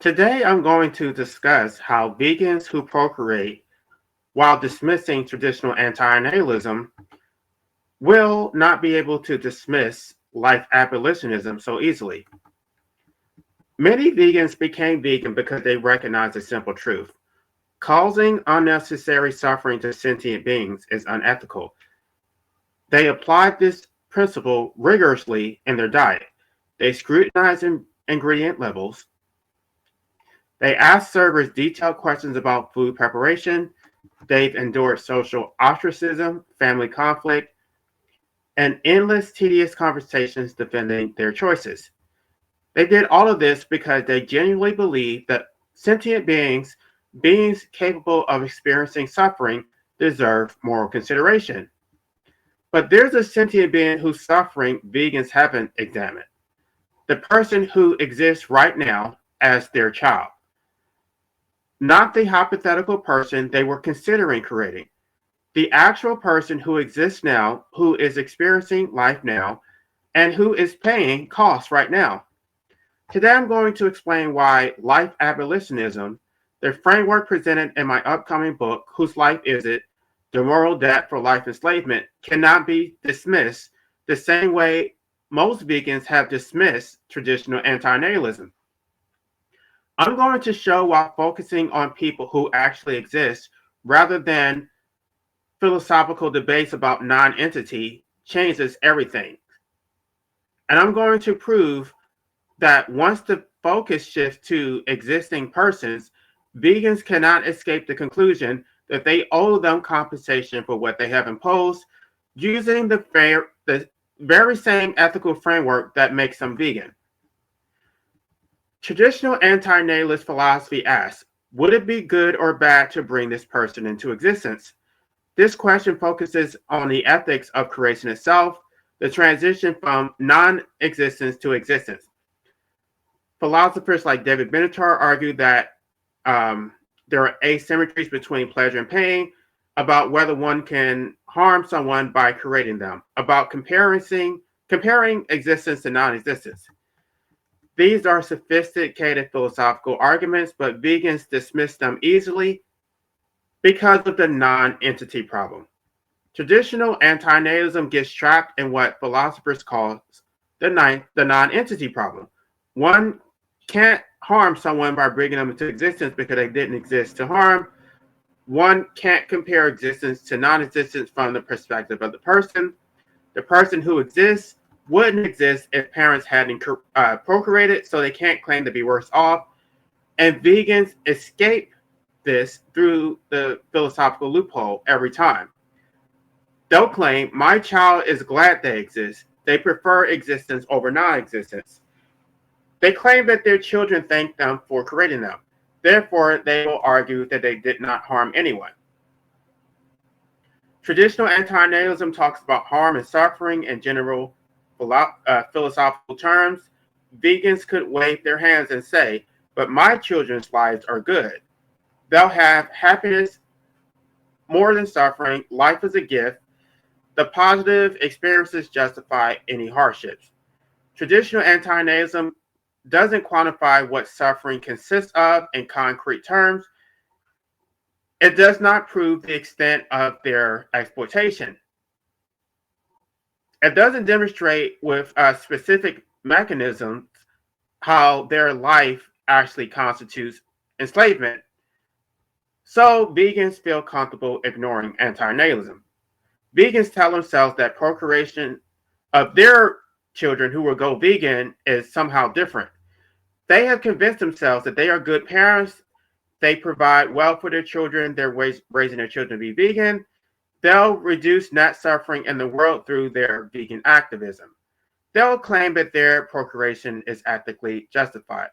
Today, I'm going to discuss how vegans who procreate while dismissing traditional anti-natalism will not be able to dismiss life abolitionism so easily. Many vegans became vegan because they recognized a simple truth. Causing unnecessary suffering to sentient beings is unethical. They applied this principle rigorously in their diet. They scrutinized ingredient labels. They asked servers detailed questions about food preparation. They've endured social ostracism, family conflict, and endless tedious conversations defending their choices. They did all of this because they genuinely believe that sentient beings, beings capable of experiencing suffering, deserve moral consideration. But there's a sentient being whose suffering vegans haven't examined. The person who exists right now as their child. Not the hypothetical person they were considering creating. The actual person who exists now, who is experiencing life now, and who is paying costs right now. Today I'm going to explain why life abolitionism, the framework presented in my upcoming book, Whose Life Is It? The Moral Debt for Life Enslavement, cannot be dismissed the same way most vegans have dismissed traditional antinatalism. I'm going to show why focusing on people who actually exist rather than philosophical debates about non-entity changes everything. And I'm going to prove that once the focus shifts to existing persons, vegans cannot escape the conclusion that they owe them compensation for what they have imposed using the very same ethical framework that makes them vegan. Traditional anti-natalist philosophy asks, would it be good or bad to bring this person into existence? This question focuses on the ethics of creation itself, the transition from non-existence to existence. Philosophers like David Benatar argue that there are asymmetries between pleasure and pain, about whether one can harm someone by creating them, about comparing existence to non-existence. These are sophisticated philosophical arguments, but vegans dismiss them easily because of the non-entity problem. Traditional antinatalism gets trapped in what philosophers call the non-entity problem. One can't harm someone by bringing them into existence because they didn't exist to harm. One can't compare existence to non-existence from the perspective of the person. The person who exists wouldn't exist if parents hadn't procreated, so they can't claim to be worse off. And vegans escape this through the philosophical loophole every time. They'll claim, my child is glad they exist. They prefer existence over non-existence. They claim that their children thank them for creating them. Therefore, they will argue that they did not harm anyone. Traditional antinatalism talks about harm and suffering in general philosophical terms. Vegans could wave their hands and say, but my children's lives are good. They'll have happiness more than suffering. Life is a gift. The positive experiences justify any hardships. Traditional antinatalism doesn't quantify what suffering consists of in concrete terms. It does not prove the extent of their exploitation. It doesn't demonstrate with specific mechanisms how their life actually constitutes enslavement. So vegans feel comfortable ignoring antinatalism. Vegans tell themselves that procreation of their children who will go vegan is somehow different. They have convinced themselves that they are good parents. They provide well for their children. They're raising their children to be vegan. They'll reduce net suffering in the world through their vegan activism. They'll claim that their procreation is ethically justified.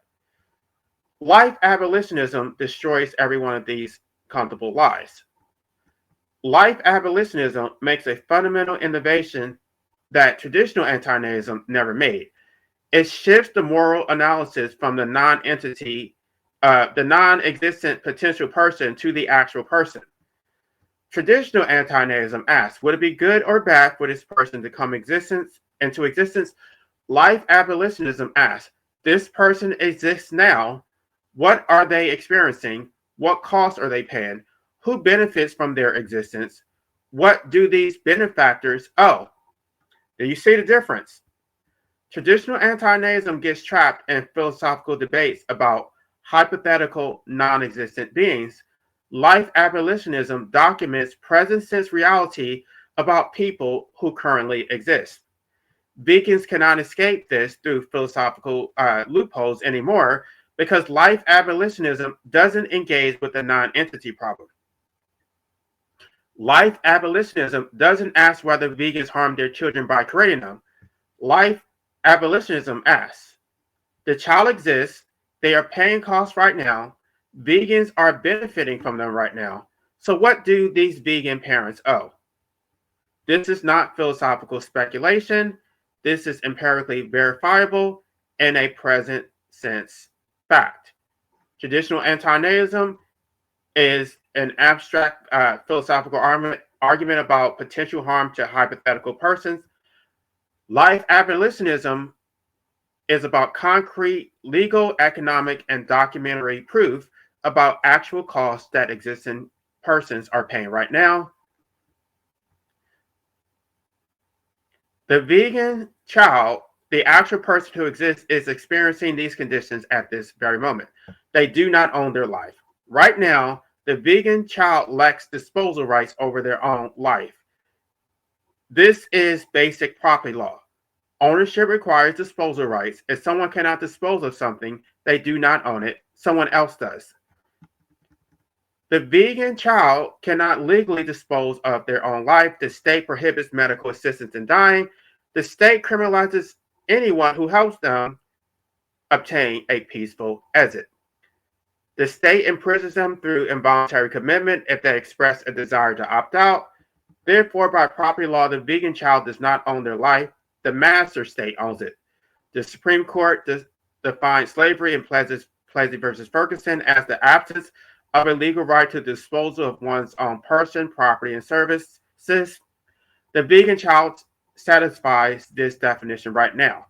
Life abolitionism destroys every one of these comfortable lies. Life abolitionism makes a fundamental innovation that traditional antinatalism never made. It shifts the moral analysis from the non-entity, the non-existent potential person to the actual person. Traditional antinatalism asks, would it be good or bad for this person to come into existence? Life abolitionism asks, this person exists now. What are they experiencing? What costs are they paying? Who benefits from their existence? What do these benefactors owe? Do you see the difference? Traditional anti-naism gets trapped in philosophical debates about hypothetical non-existent beings. Life abolitionism documents present sense reality about people who currently exist. Vegans cannot escape this through philosophical loopholes anymore because life abolitionism doesn't engage with the non-entity problem. Life abolitionism doesn't ask whether vegans harm their children by creating them. Life abolitionism asks, the child exists, they are paying costs right now, vegans are benefiting from them right now. So what do these vegan parents owe? This is not philosophical speculation. This is empirically verifiable and a present sense fact. Traditional anti-naism is an abstract philosophical argument about potential harm to hypothetical persons. Life abolitionism is about concrete, legal, economic, and documentary proof about actual costs that existing persons are paying right now. The vegan child, the actual person who exists, is experiencing these conditions at this very moment. They do not own their life. Right now, the vegan child lacks disposal rights over their own life. This is basic property law. Ownership requires disposal rights. If someone cannot dispose of something, they do not own it. Someone else does. The vegan child cannot legally dispose of their own life. The state prohibits medical assistance in dying. The state criminalizes anyone who helps them obtain a peaceful exit. The state imprisons them through involuntary commitment if they express a desire to opt out. Therefore, by property law, the vegan child does not own their life. The master state owns it. The Supreme Court defined slavery in Plessy versus Ferguson as the absence of a legal right to disposal of one's own person, property, and services. The vegan child satisfies this definition right now.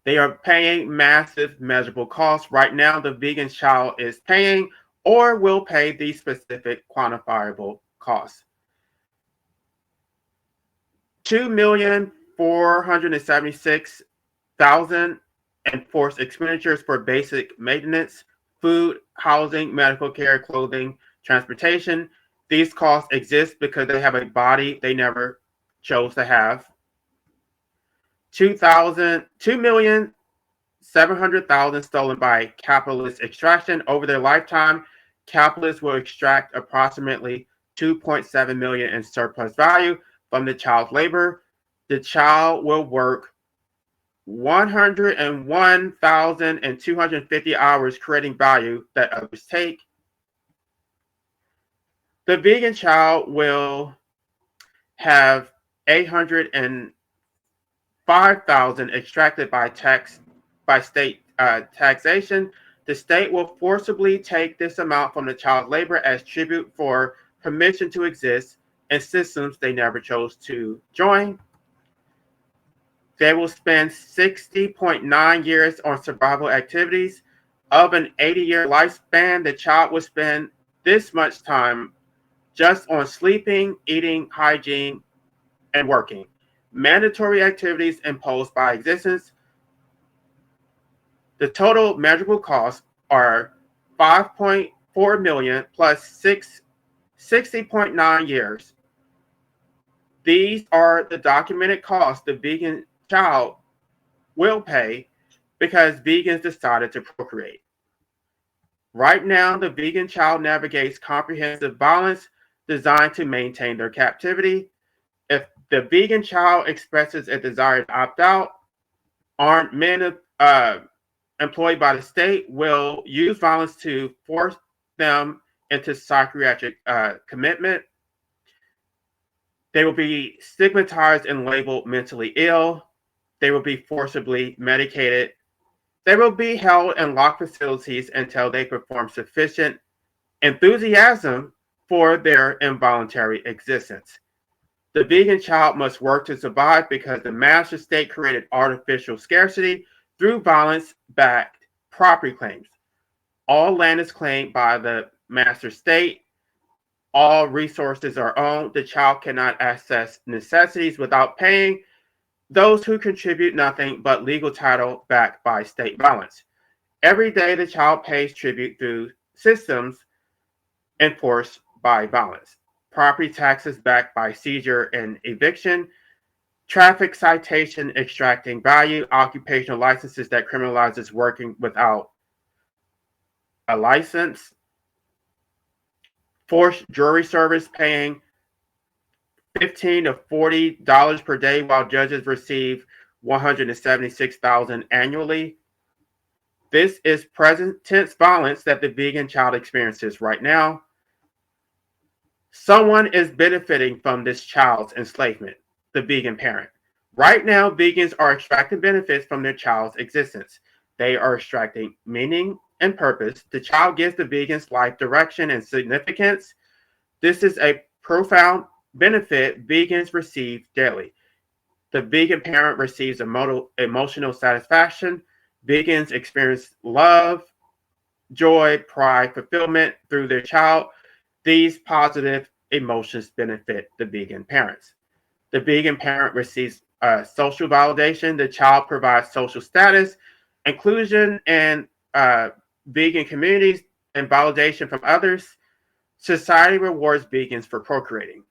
They are paying massive measurable costs. Right now, the vegan child is paying or will pay these specific quantifiable costs. 2,476,000 enforced expenditures for basic maintenance, food, housing, medical care, clothing, transportation. These costs exist because they have a body they never chose to have. 2,700,000 stolen by capitalist extraction. Over their lifetime, capitalists will extract approximately 2.7 million in surplus value from the child's labor. The child will work 101,250 hours creating value that others take. The vegan child will have 805,000 extracted by state taxation. The state will forcibly take this amount from the child's labor as tribute for permission to exist in systems they never chose to join. They will spend 60.9 years on survival activities. Of an 80-year lifespan, the child will spend this much time just on sleeping, eating, hygiene, and working. Mandatory activities imposed by existence. The total measurable costs are 5.4 million plus 60.9 years. These are the documented costs the vegan child will pay because vegans decided to procreate. Right now, the vegan child navigates comprehensive violence designed to maintain their captivity. If the vegan child expresses a desire to opt out, armed men employed by the state will use violence to force them into psychiatric commitment. They will be stigmatized and labeled mentally ill. They will be forcibly medicated. They will be held in locked facilities until they perform sufficient enthusiasm for their involuntary existence. The vegan child must work to survive because the master state created artificial scarcity through violence-backed property claims. All land is claimed by the master state. All resources are owned. The child cannot access necessities without paying those who contribute nothing but legal title backed by state violence. Every day, the child pays tribute through systems enforced by violence. Property taxes backed by seizure and eviction, traffic citation extracting value, occupational licenses that criminalizes working without a license, forced jury service paying $15 to $40 per day while judges receive $176,000 annually. This is present tense violence that the vegan child experiences right now. Someone is benefiting from this child's enslavement, the vegan parent. Right now, vegans are extracting benefits from their child's existence. They are extracting meaning and purpose. The child gives the vegan's life direction and significance. This is a profound benefit vegans receive daily. The vegan parent receives emotional satisfaction. Vegans experience love, joy, pride, fulfillment through their child. These positive emotions benefit the vegan parents. The vegan parent receives social validation. The child provides social status, inclusion in vegan communities, and validation from others. Society rewards vegans for procreating.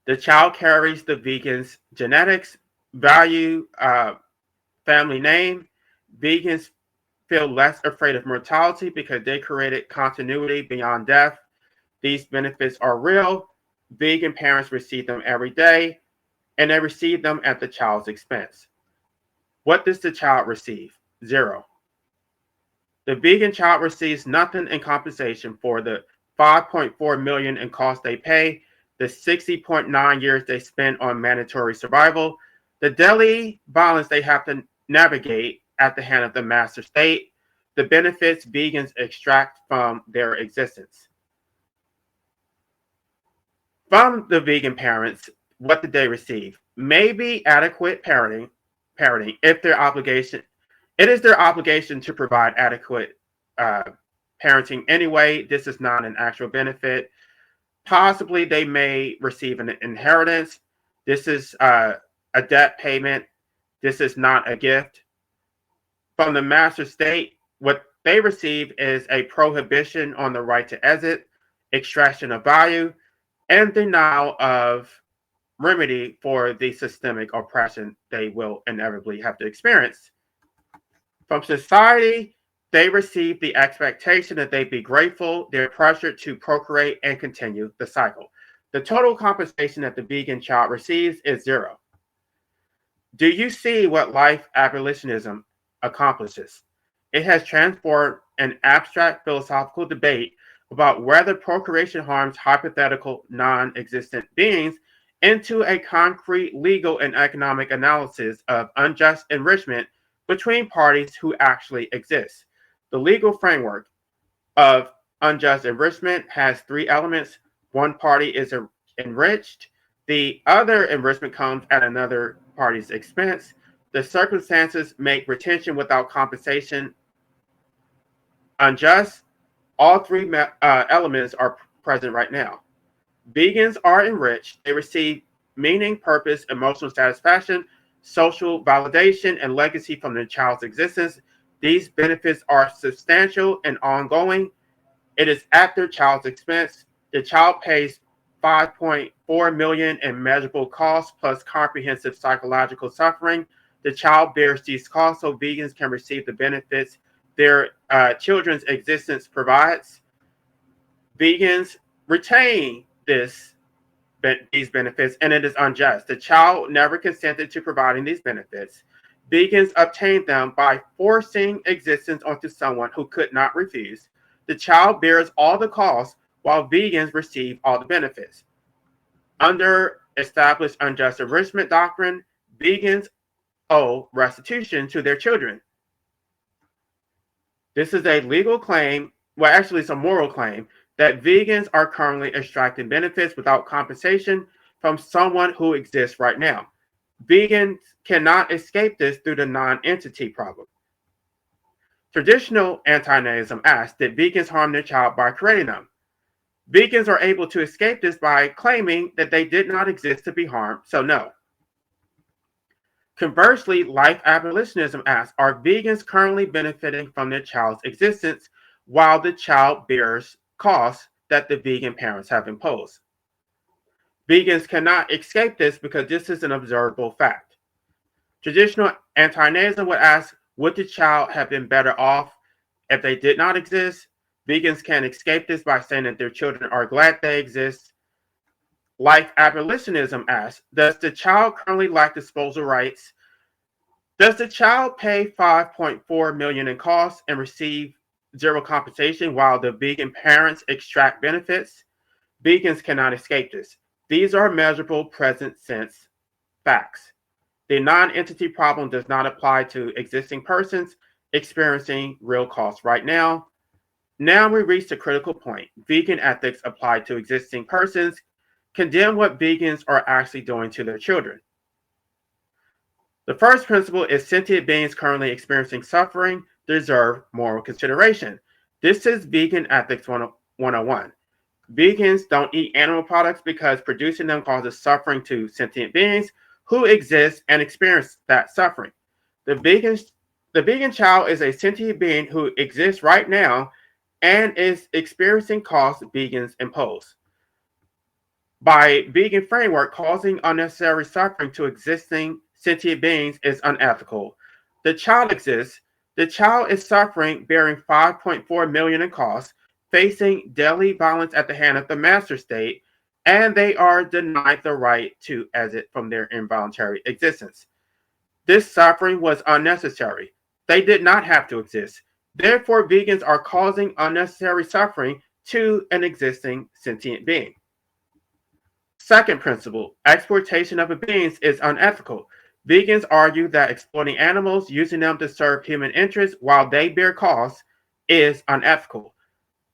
The child carries the vegan's genetics, value, family name. Vegans feel less afraid of mortality because they created continuity beyond death. These benefits are real. Vegan parents receive them every day, and they receive them at the child's expense. What does the child receive? Zero. The vegan child receives nothing in compensation for the $5.4 million in costs they pay, the 60.9 years they spend on mandatory survival, the daily violence they have to navigate at the hand of the master state, the benefits vegans extract from their existence. From the vegan parents, what did they receive? Maybe adequate parenting if their obligation. It is their obligation to provide adequate parenting anyway. This is not an actual benefit. Possibly they may receive an inheritance. This is a debt payment. This is not a gift. From the master state, what they receive is a prohibition on the right to exit, extraction of value, and denial of remedy for the systemic oppression they will inevitably have to experience. From society, they receive the expectation that they be grateful. They're pressured to procreate and continue the cycle. The total compensation that the vegan child receives is zero. Do you see what life abolitionism accomplishes? It has transformed an abstract philosophical debate about whether procreation harms hypothetical non-existent beings into a concrete legal and economic analysis of unjust enrichment between parties who actually exist. The legal framework of unjust enrichment has three elements. One party is enriched. The other enrichment comes at another party's expense. The circumstances make retention without compensation unjust. All three elements are present right now. Vegans are enriched. They receive meaning, purpose, emotional satisfaction, social validation, and legacy from their child's existence. These benefits are substantial and ongoing. It is at their child's expense. The child pays $5.4 million in measurable costs plus comprehensive psychological suffering. The child bears these costs so vegans can receive the benefits their children's existence provides. Vegans retain these benefits, and it is unjust. The child never consented to providing these benefits. Vegans obtained them by forcing existence onto someone who could not refuse. The child bears all the costs while vegans receive all the benefits. Under established unjust enrichment doctrine, vegans owe restitution to their children. This is a legal claim, well, actually, it's a moral claim that vegans are currently extracting benefits without compensation from someone who exists right now. Vegans cannot escape this through the non-entity problem. Traditional anti-natalism asks, did vegans harm their child by creating them? Vegans are able to escape this by claiming that they did not exist to be harmed, so no. Conversely, life abolitionism asks, are vegans currently benefiting from their child's existence while the child bears costs that the vegan parents have imposed? Vegans cannot escape this because this is an observable fact. Traditional anti-natalism would ask, would the child have been better off if they did not exist? Vegans can escape this by saying that their children are glad they exist. Life abolitionism asks, does the child currently lack disposal rights? Does the child pay $5.4 million in costs and receive zero compensation while the vegan parents extract benefits? Vegans cannot escape this. These are measurable present sense facts. The non-entity problem does not apply to existing persons experiencing real costs right now. Now we reach the critical point. Vegan ethics apply to existing persons condemn what vegans are actually doing to their children. The first principle is sentient beings currently experiencing suffering deserve moral consideration. This is Vegan Ethics 101. Vegans don't eat animal products because producing them causes suffering to sentient beings who exist and experience that suffering. The vegan child is a sentient being who exists right now and is experiencing costs vegans impose. By vegan framework, causing unnecessary suffering to existing sentient beings is unethical. The child exists. The child is suffering, bearing $5.4 million in costs, facing daily violence at the hand of the master state, and they are denied the right to exit from their involuntary existence. This suffering was unnecessary. They did not have to exist. Therefore, vegans are causing unnecessary suffering to an existing sentient being. Second principle, exploitation of beings is unethical. Vegans argue that exploiting animals, using them to serve human interests while they bear costs, is unethical.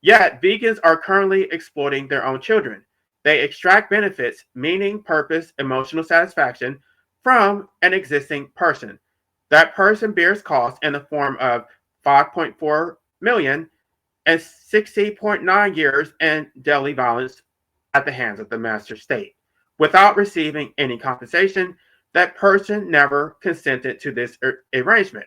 Yet, vegans are currently exploiting their own children. They extract benefits, meaning, purpose, emotional satisfaction, from an existing person. That person bears costs in the form of $5.4 million and 60.9 years in daily violence at the hands of the master state. Without receiving any compensation, that person never consented to this arrangement.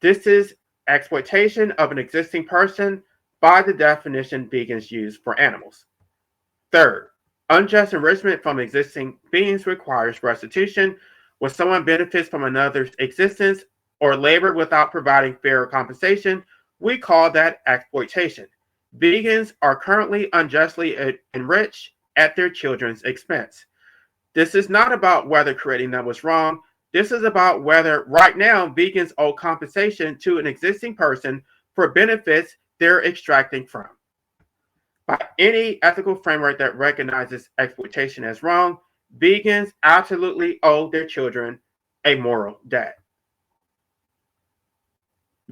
This is exploitation of an existing person by the definition vegans use for animals. Third, unjust enrichment from existing beings requires restitution. When someone benefits from another's existence or labor without providing fair compensation, we call that exploitation. Vegans are currently unjustly enriched at their children's expense. This is not about whether creating them was wrong. This is about whether right now vegans owe compensation to an existing person for benefits they're extracting from. By any ethical framework that recognizes exploitation as wrong, vegans absolutely owe their children a moral debt.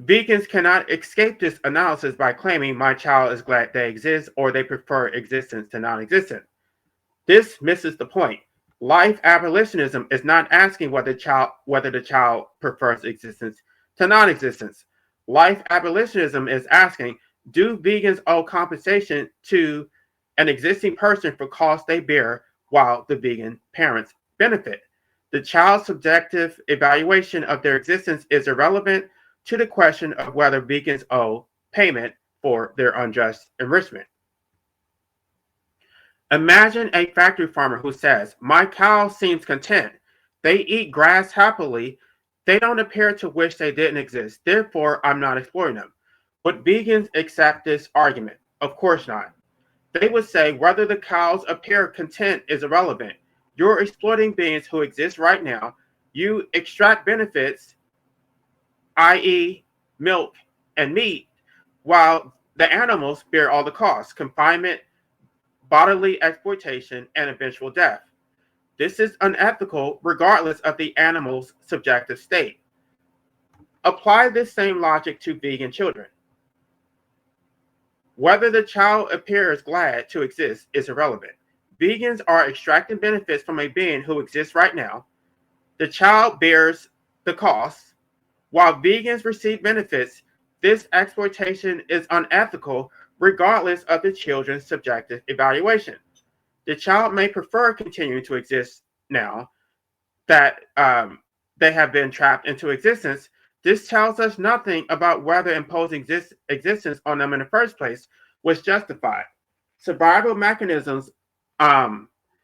Vegans cannot escape this analysis by claiming my child is glad they exist or they prefer existence to non-existence. This misses the point. Life abolitionism is not asking whether the child prefers existence to non-existence. Life abolitionism is asking, do vegans owe compensation to an existing person for costs they bear while the vegan parents benefit? The child's subjective evaluation of their existence is irrelevant to the question of whether vegans owe payment for their unjust enrichment. Imagine a factory farmer who says, my cow seems content. They eat grass happily. They don't appear to wish they didn't exist. Therefore, I'm not exploiting them. Would vegans accept this argument? Of course not. They would say whether the cows appear content is irrelevant. You're exploiting beings who exist right now. You extract benefits, i.e., milk and meat, while the animals bear all the costs, confinement, bodily exploitation, and eventual death. This is unethical regardless of the animal's subjective state. Apply this same logic to vegan children. Whether the child appears glad to exist is irrelevant. Vegans are extracting benefits from a being who exists right now. The child bears the costs. While vegans receive benefits, this exploitation is unethical regardless of the children's subjective evaluation. The child may prefer continuing to exist now that they have been trapped into existence. This tells us nothing about whether imposing existence on them in the first place was justified. Survival mechanisms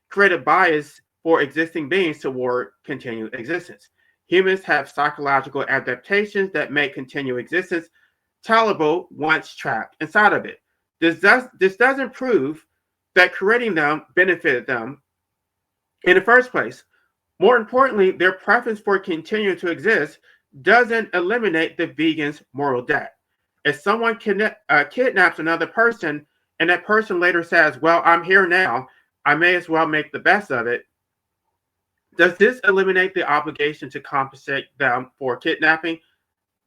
create a bias for existing beings toward continued existence. Humans have psychological adaptations that make continued existence tolerable once trapped inside of it. This doesn't prove that creating them benefited them in the first place. More importantly, their preference for continuing to exist doesn't eliminate the vegan's moral debt. If someone kidnaps another person and that person later says, well, I'm here now, I may as well make the best of it, does this eliminate the obligation to compensate them for kidnapping?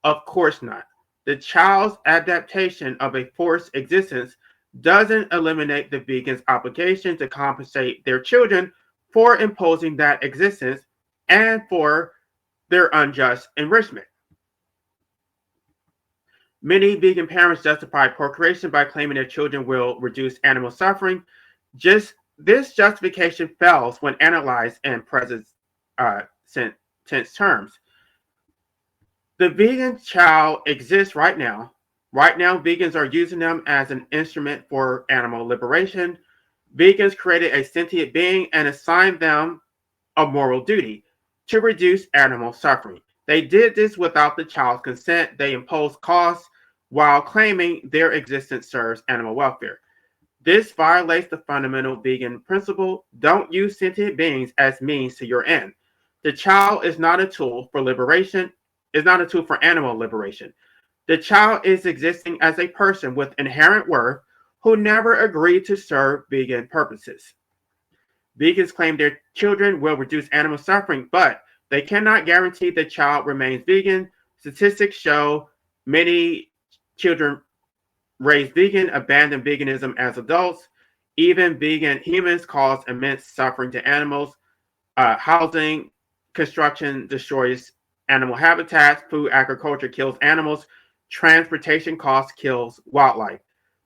Of course not. The child's adaptation of a forced existence doesn't eliminate the vegan's obligation to compensate their children for imposing that existence and for their unjust enrichment. Many vegan parents justify procreation by claiming their children will reduce animal suffering. This justification fails when analyzed in present tense terms. The vegan child exists right now. Right now, vegans are using them as an instrument for animal liberation. Vegans created a sentient being and assigned them a moral duty to reduce animal suffering. They did this without the child's consent. They imposed costs while claiming their existence serves animal welfare. This violates the fundamental vegan principle: don't use sentient beings as means to your end. The child is not a tool for liberation, is not a tool for animal liberation. The child is existing as a person with inherent worth who never agreed to serve vegan purposes. Vegans claim their children will reduce animal suffering, but they cannot guarantee the child remains vegan. Statistics show many children raised vegan abandon veganism as adults. Even vegan humans cause immense suffering to animals. Housing construction destroys animal habitats. Food agriculture kills animals. Transportation costs kills wildlife.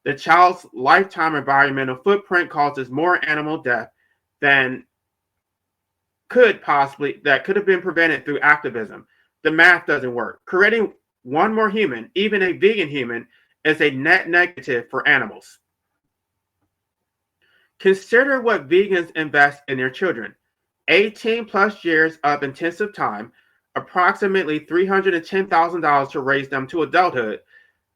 The child's lifetime environmental footprint causes more animal death than could have been prevented through activism. The math doesn't work. Creating one more human, even a vegan human, is a net negative for animals. Consider what vegans invest in their children. 18 plus years of intensive time, approximately $310,000 to raise them to adulthood,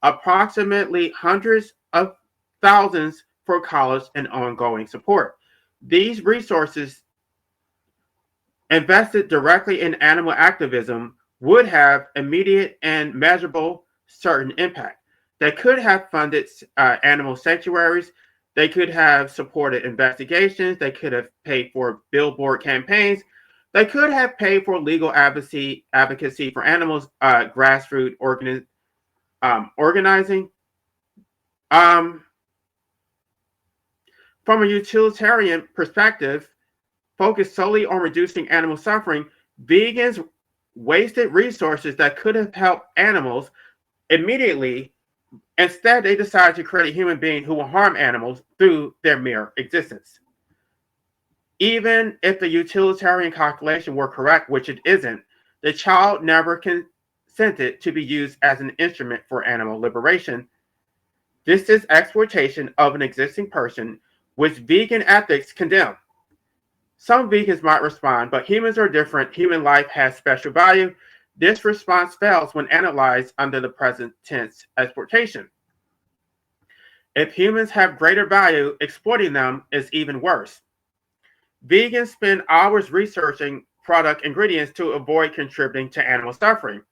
approximately hundreds of thousands for college and ongoing support. These resources invested directly in animal activism would have immediate and measurable certain impact. They could have funded animal sanctuaries. They could have supported investigations. They could have paid for billboard campaigns. They could have paid for legal advocacy for animals, grassroots organizing. From a utilitarian perspective, focused solely on reducing animal suffering, vegans wasted resources that could have helped animals immediately. Instead, they decided to create a human being who will harm animals through their mere existence. Even if the utilitarian calculation were correct, which it isn't, the child never consented to be used as an instrument for animal liberation. This is exploitation of an existing person, which vegan ethics condemn. Some vegans might respond, but humans are different. Human life has special value. This response fails when analyzed under the present tense exploitation. If humans have greater value, exploiting them is even worse. Vegans spend hours researching product ingredients to avoid contributing to animal suffering.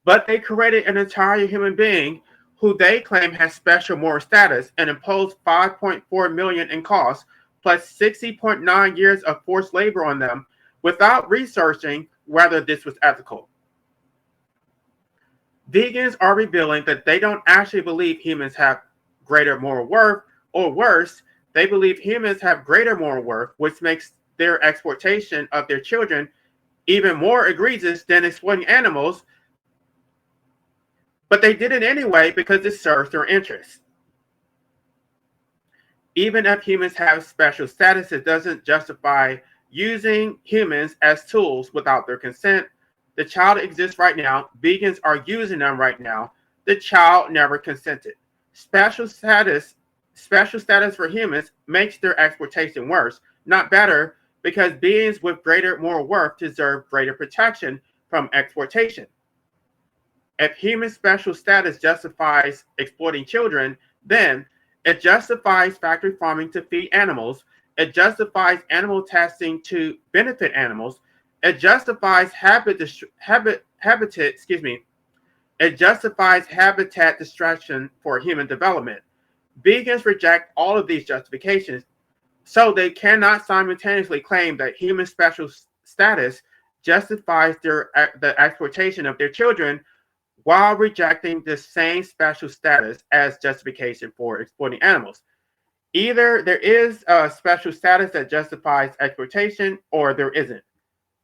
But they created an entire human being who they claim has special moral status and imposed $5.4 million in costs plus 60.9 years of forced labor on them without researching whether this was ethical. Vegans are revealing that they don't actually believe humans have greater moral worth, or worse, they believe humans have greater moral worth, which makes their exploitation of their children even more egregious than exploiting animals. But they did it anyway because it serves their interests. Even if humans have special status, it doesn't justify using humans as tools without their consent. The child exists right now. Vegans are using them right now. The child never consented. Special status, special status for humans makes their exploitation worse, not better, because beings with greater moral worth deserve greater protection from exploitation. If human special status justifies exploiting children, then it justifies factory farming to feed animals. It justifies animal testing to benefit animals. It justifies It justifies habitat destruction for human development. Vegans reject all of these justifications, so they cannot simultaneously claim that human special status justifies the exploitation of their children while rejecting the same special status as justification for exploiting animals. Either there is a special status that justifies exploitation or there isn't.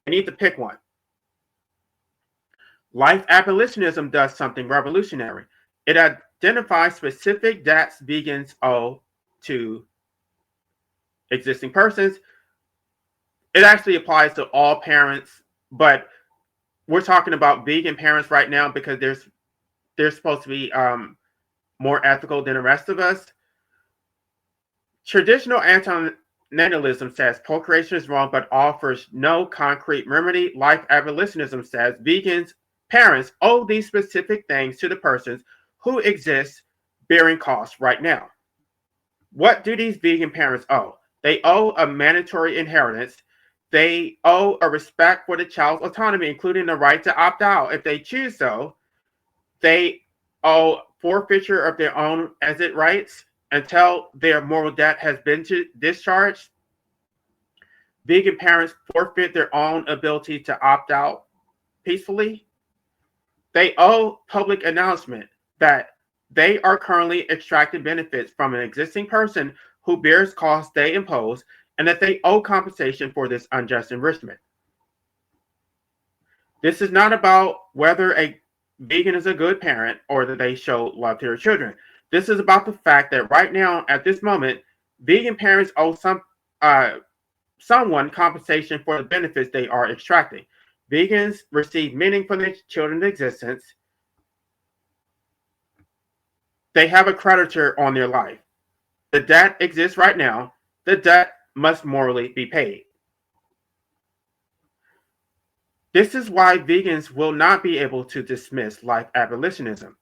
You need to pick one. Life abolitionism does something revolutionary. It identifies specific debts vegans owe to existing persons. It actually applies to all parents, but we're talking about vegan parents right now because they're supposed to be more ethical than the rest of us. Traditional antinatalism says procreation is wrong but offers no concrete remedy. Life abolitionism says vegans parents owe these specific things to the persons who exist bearing costs right now. What do these vegan parents owe? They owe a mandatory inheritance. They owe a respect for the child's autonomy, including the right to opt out if they choose so. They owe forfeiture of their own exit rights until their moral debt has been discharged. Vegan parents forfeit their own ability to opt out peacefully. They owe public announcement that they are currently extracting benefits from an existing person who bears costs they impose, and that they owe compensation for this unjust enrichment. This is not about whether a vegan is a good parent or that they show love to their children. This is about the fact that right now, at this moment, vegan parents owe someone compensation for the benefits they are extracting. Vegans receive meaning from their children's existence. They have a creditor on their life. The debt exists right now. The debt must morally be paid. This is why vegans will not be able to dismiss life abolitionism.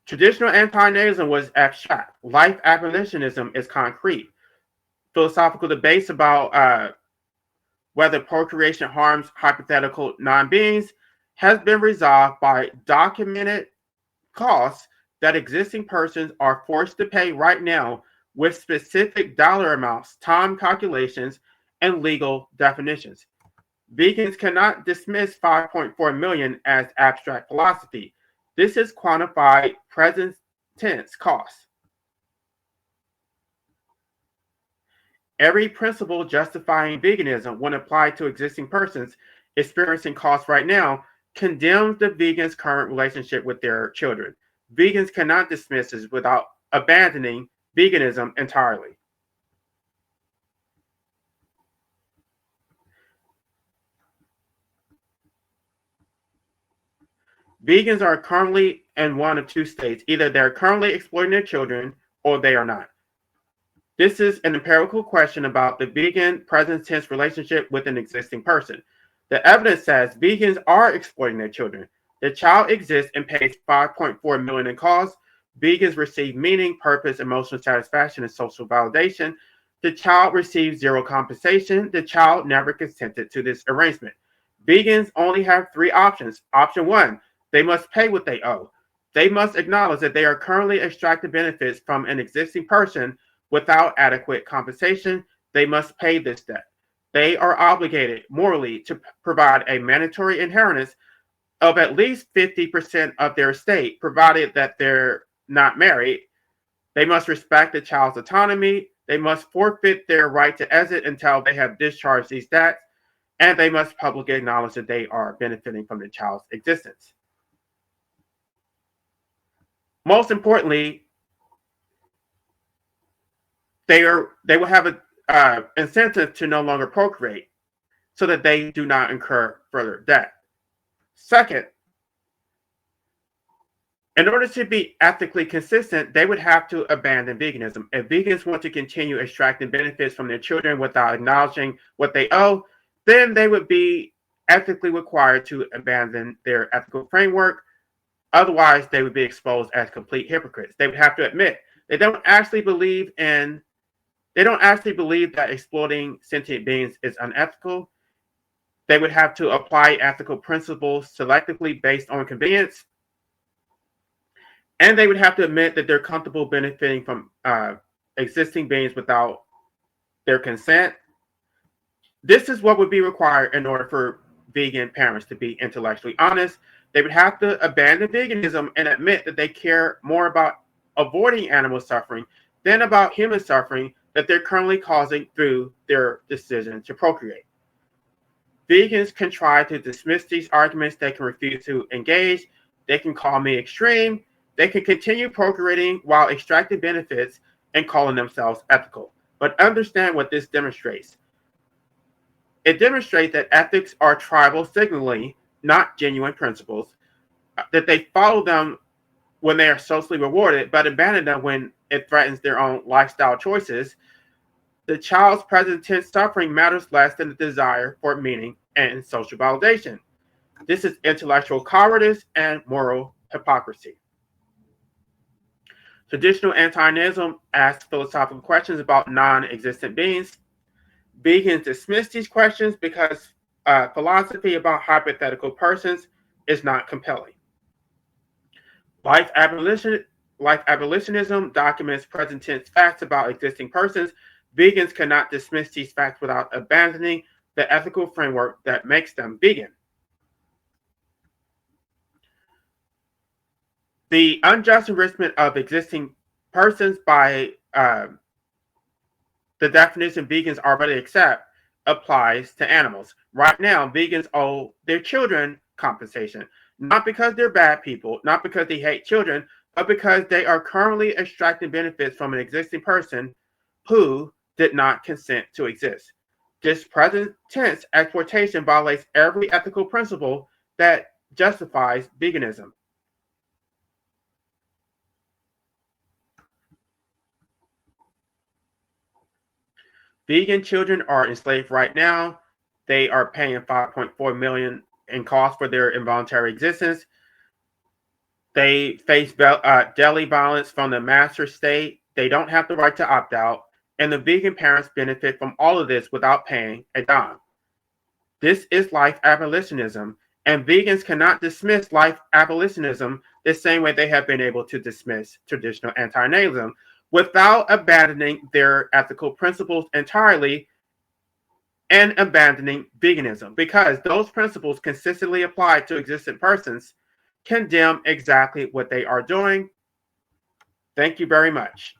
Traditional anti-natalism was abstract. Life abolitionism is concrete. Philosophical debates about whether procreation harms hypothetical non-beings has been resolved by documented costs that existing persons are forced to pay right now with specific dollar amounts, time calculations, and legal definitions. Vegans cannot dismiss 5.4 million as abstract philosophy. This is quantified present tense costs. Every principle justifying veganism when applied to existing persons experiencing costs right now condemns the vegans' current relationship with their children. Vegans cannot dismiss this without abandoning veganism entirely. Vegans are currently in one of two states. Either they're currently exploiting their children or they are not. This is an empirical question about the vegan present tense relationship with an existing person. The evidence says vegans are exploiting their children. The child exists and pays 5.4 million in costs. Vegans receive meaning, purpose, emotional satisfaction, and social validation. The child receives zero compensation. The child never consented to this arrangement. Vegans only have three options. Option one, they must pay what they owe. They must acknowledge that they are currently extracting benefits from an existing person without adequate compensation. They must pay this debt. They are obligated morally to provide a mandatory inheritance of at least 50% of their estate, provided that they're not married. They must respect the child's autonomy. They must forfeit their right to exit until they have discharged these debts. And they must publicly acknowledge that they are benefiting from the child's existence. Most importantly, they will have an incentive to no longer procreate so that they do not incur further debt. Second, in order to be ethically consistent, they would have to abandon veganism. If vegans want to continue extracting benefits from their children without acknowledging what they owe, then they would be ethically required to abandon their ethical framework. Otherwise, they would be exposed as complete hypocrites. They would have to admit they don't actually believe that exploiting sentient beings is unethical. They would have to apply ethical principles selectively based on convenience. And they would have to admit that they're comfortable benefiting from existing beings without their consent. This is what would be required in order for vegan parents to be intellectually honest. They would have to abandon veganism and admit that they care more about avoiding animal suffering than about human suffering that they're currently causing through their decision to procreate. Vegans can try to dismiss these arguments. They can refuse to engage. They can call me extreme. They can continue procreating while extracting benefits and calling themselves ethical. But understand what this demonstrates. It demonstrates that ethics are tribal signaling, not genuine principles, that they follow them when they are socially rewarded, but abandon them when it threatens their own lifestyle choices. The child's present tense suffering matters less than the desire for meaning and social validation. This is intellectual cowardice and moral hypocrisy. Traditional anti-analism asks philosophical questions about non-existent beings. Vegans dismiss these questions because philosophy about hypothetical persons is not compelling. Life abolitionism documents present tense facts about existing persons. Vegans cannot dismiss these facts without abandoning the ethical framework that makes them vegan. The unjust enrichment of existing persons by the definition vegans already accept applies to animals. Right now, vegans owe their children compensation, not because they're bad people, not because they hate children, but because they are currently extracting benefits from an existing person who did not consent to exist. This present tense exploitation violates every ethical principle that justifies veganism. Vegan children are enslaved right now. They are paying $5.4 million in costs for their involuntary existence. They face daily violence from the master state. They don't have the right to opt out. And the vegan parents benefit from all of this without paying a dime. This is life abolitionism. And vegans cannot dismiss life abolitionism the same way they have been able to dismiss traditional anti-natalism without abandoning their ethical principles entirely and abandoning veganism, because those principles consistently applied to existent persons condemn exactly what they are doing. Thank you very much.